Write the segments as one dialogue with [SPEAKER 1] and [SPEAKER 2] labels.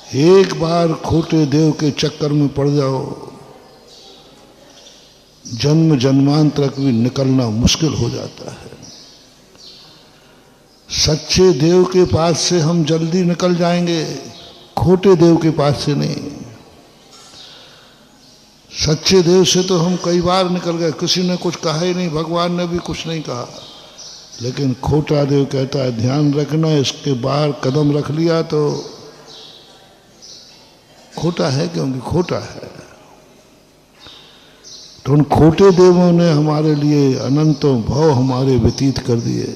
[SPEAKER 1] एक बार खोटे देव के चक्कर में पड़ जाओ, जन्म जन्मांतर भी निकलना मुश्किल हो जाता है। सच्चे देव के पास से हम जल्दी निकल जाएंगे, खोटे देव के पास से नहीं। सच्चे देव से तो हम कई बार निकल गए, किसी ने कुछ कहा ही नहीं, भगवान ने भी कुछ नहीं कहा। लेकिन खोटा देव कहता है ध्यान रखना, इसके बाहर कदम रख लिया तो खोटा है, क्योंकि खोटा है। तो उन खोटे देवों ने हमारे लिए अनंतों भव हमारे व्यतीत कर दिए,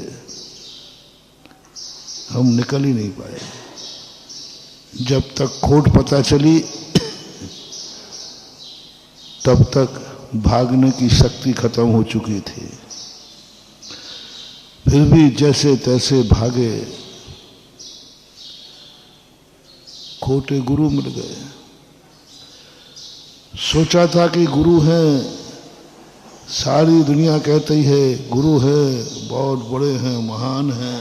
[SPEAKER 1] हम निकल ही नहीं पाए। जब तक खोट पता चली तब तक भागने की शक्ति खत्म हो चुकी थी। फिर भी जैसे तैसे भागे, खोटे गुरु मिल गए। सोचा था कि गुरु हैं, सारी दुनिया कहती है गुरु है, बहुत बड़े हैं, महान हैं,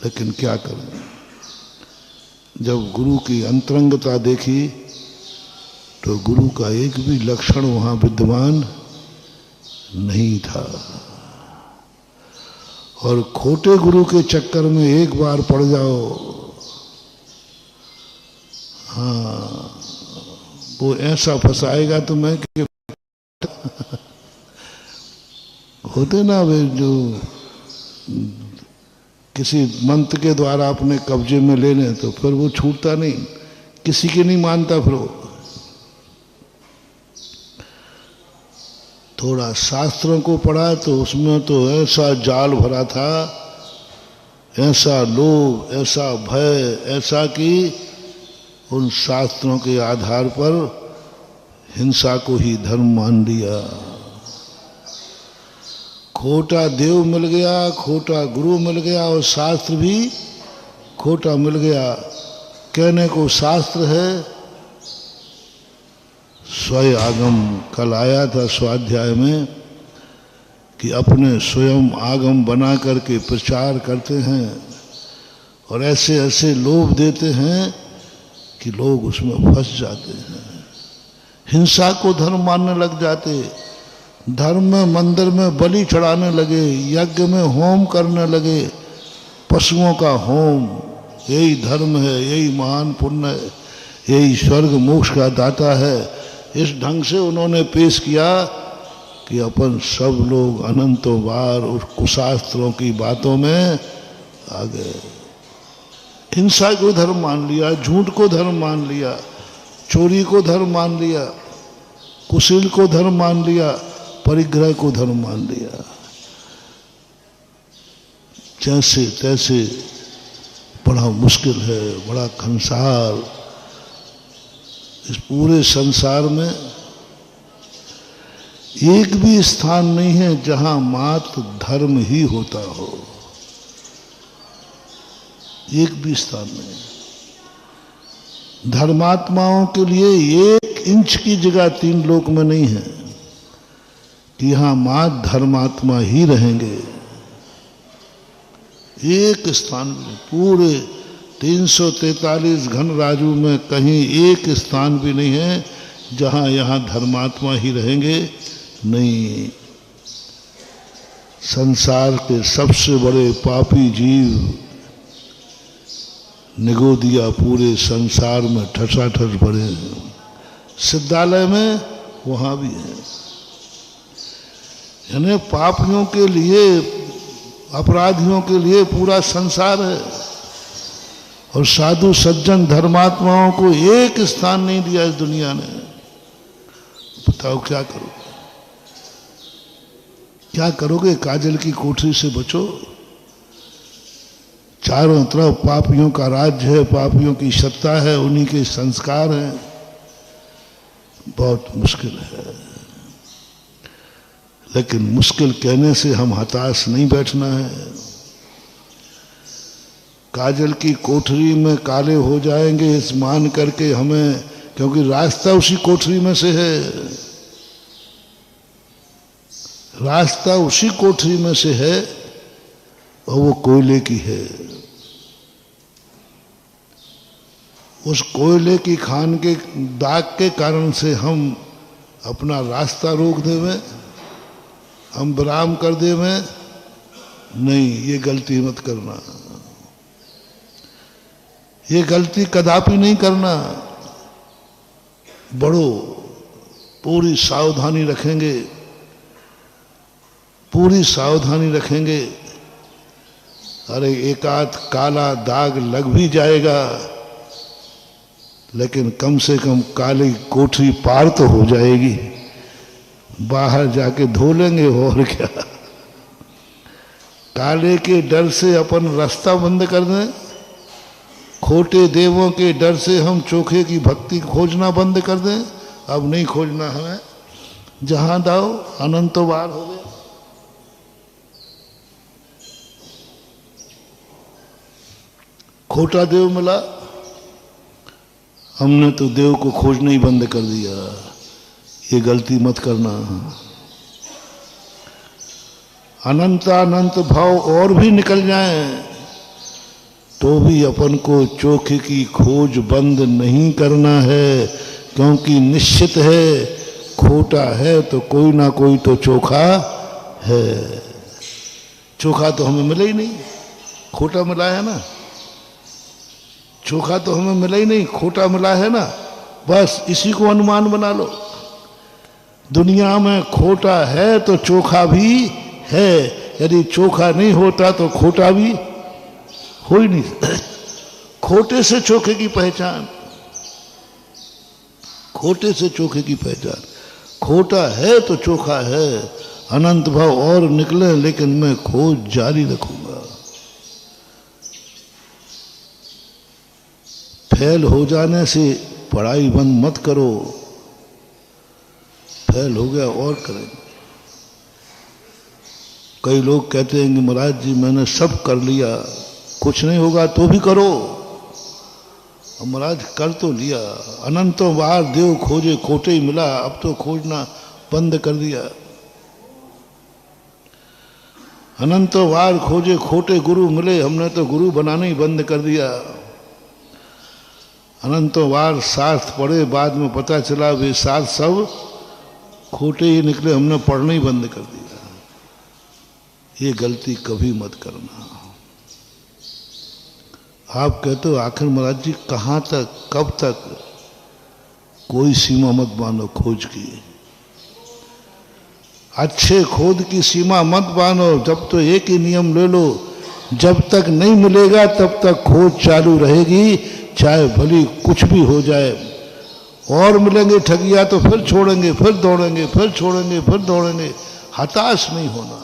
[SPEAKER 1] लेकिन क्या करें। जब गुरु की अंतरंगता देखी तो गुरु का एक भी लक्षण वहां विद्यमान नहीं था। और खोटे गुरु के चक्कर में एक बार पड़ जाओ, हाँ, वो ऐसा फंसाएगा तो मैं होते ना वे जो किसी मंत्र के द्वारा अपने कब्जे में ले लें तो फिर वो छूटता नहीं, किसी की नहीं मानता। फिर वो थोड़ा शास्त्रों को पढ़ा तो उसमें तो ऐसा जाल भरा था, ऐसा लोभ, ऐसा भय, ऐसा कि उन शास्त्रों के आधार पर हिंसा को ही धर्म मान लिया। खोटा देव मिल गया, खोटा गुरु मिल गया और शास्त्र भी खोटा मिल गया। कहने को शास्त्र है, स्वयं आगम। कल आया था स्वाध्याय में कि अपने स्वयं आगम बना करके प्रचार करते हैं और ऐसे ऐसे लोभ देते हैं कि लोग उसमें फंस जाते हैं, हिंसा को धर्म मानने लग जाते, धर्म में मंदिर में बलि चढ़ाने लगे, यज्ञ में होम करने लगे, पशुओं का होम, यही धर्म है, यही महान पुण्य है, यही स्वर्ग मोक्ष का दाता है। इस ढंग से उन्होंने पेश किया कि अपन सब लोग अनंतों बार उस कुशास्त्रों की बातों में आ गए। हिंसा को धर्म मान लिया, झूठ को धर्म मान लिया, चोरी को धर्म मान लिया, कुशील को धर्म मान लिया, परिग्रह को धर्म मान लिया। जैसे तैसे बड़ा मुश्किल है, बड़ा खंसार। इस पूरे संसार में एक भी स्थान नहीं है जहां मात्र धर्म ही होता हो, एक भी स्थान नहीं। धर्मात्माओं के लिए 1 इंच की जगह 3 लोक में नहीं है कि यहां मात्र धर्मात्मा ही रहेंगे। एक स्थान में पूरे 343 घन राजू में कहीं एक स्थान भी नहीं है जहां यहां धर्मात्मा ही रहेंगे, नहीं। संसार के सबसे बड़े पापी जीव निगोदिया पूरे संसार में ठसाठस भरे हैं। सिद्धालय में वहां भी है। यानी पापियों के लिए, अपराधियों के लिए पूरा संसार है और साधु सज्जन धर्मात्माओं को एक स्थान नहीं दिया इस दुनिया ने। बताओ क्या करोगे, क्या करोगे? काजल की कोठरी से बचो। चारों तरफ पापियों का राज्य है, पापियों की सत्ता है, उन्हीं के संस्कार हैं। बहुत मुश्किल है, लेकिन मुश्किल कहने से हम हताश नहीं बैठना है। काजल की कोठरी में काले हो जाएंगे इस मान करके हमें, क्योंकि रास्ता उसी कोठरी में से है, रास्ता उसी कोठरी में से है और वो कोयले की है। उस कोयले की खान के दाग के कारण से हम अपना रास्ता रोक देवे, हम विराम कर देवे, नहीं, ये गलती मत करना, ये गलती कदापि नहीं करना। बढ़ो, पूरी सावधानी रखेंगे, पूरी सावधानी रखेंगे। अरे एकाध काला दाग लग भी जाएगा, लेकिन कम से कम काली कोठरी पार तो हो जाएगी, बाहर जाके धो लेंगे और क्या। काले के डर से अपन रास्ता बंद कर दें, खोटे देवों के डर से हम चोखे की भक्ति खोजना बंद कर दें। अब नहीं खोजना हमें, जहां दाओ अनंतो बार हो गए। खोटा देव मिला, हमने तो देव को खोजना ही बंद कर दिया। ये गलती मत करना। अनंत भाव और भी निकल जाएं तो भी अपन को चोखे की खोज बंद नहीं करना है, क्योंकि निश्चित है खोटा है तो कोई ना कोई तो चोखा है। चोखा तो हमें मिला ही नहीं, खोटा मिला है ना। चोखा तो हमें मिला ही नहीं, खोटा मिला है ना। बस इसी को अनुमान बना लो। दुनिया में खोटा है तो चोखा भी है, यदि चोखा नहीं होता तो खोटा भी हो ही नहीं। खोटे से चोखे की पहचान, खोटे से चोखे की पहचान। खोटा है तो चोखा है, अनंत भाव और निकले, लेकिन मैं खोज जारी रखूंगा। फेल हो जाने से पढ़ाई बंद मत करो, फेल हो गया और करेंगे। कई लोग कहते हैं कि महाराज जी मैंने सब कर लिया, कुछ नहीं होगा तो भी करो। अब महाराज कर तो लिया, अनंतों बार देव खोजे खोटे ही मिला, अब तो खोजना बंद कर दिया। अनंतों बार खोजे खोटे गुरु मिले, हमने तो गुरु बनाना ही बंद कर दिया। अनंतों बार शास्त्र पढ़े, बाद में पता चला वे शास्त्र सब खोटे ही निकले, हमने पढ़ना ही बंद कर दिया। ये गलती कभी मत करना। आप कहते हो आखिर महाराज जी कहाँ तक, कब तक? कोई सीमा मत बांधो खोज की, अच्छे खोज की सीमा मत बांधो। जब तो एक ही नियम ले लो, जब तक नहीं मिलेगा तब तक खोज चालू रहेगी, चाहे भली कुछ भी हो जाए। और मिलेंगे ठगिया तो फिर छोड़ेंगे, फिर दौड़ेंगे, फिर छोड़ेंगे, फिर दौड़ेंगे। हताश नहीं होना।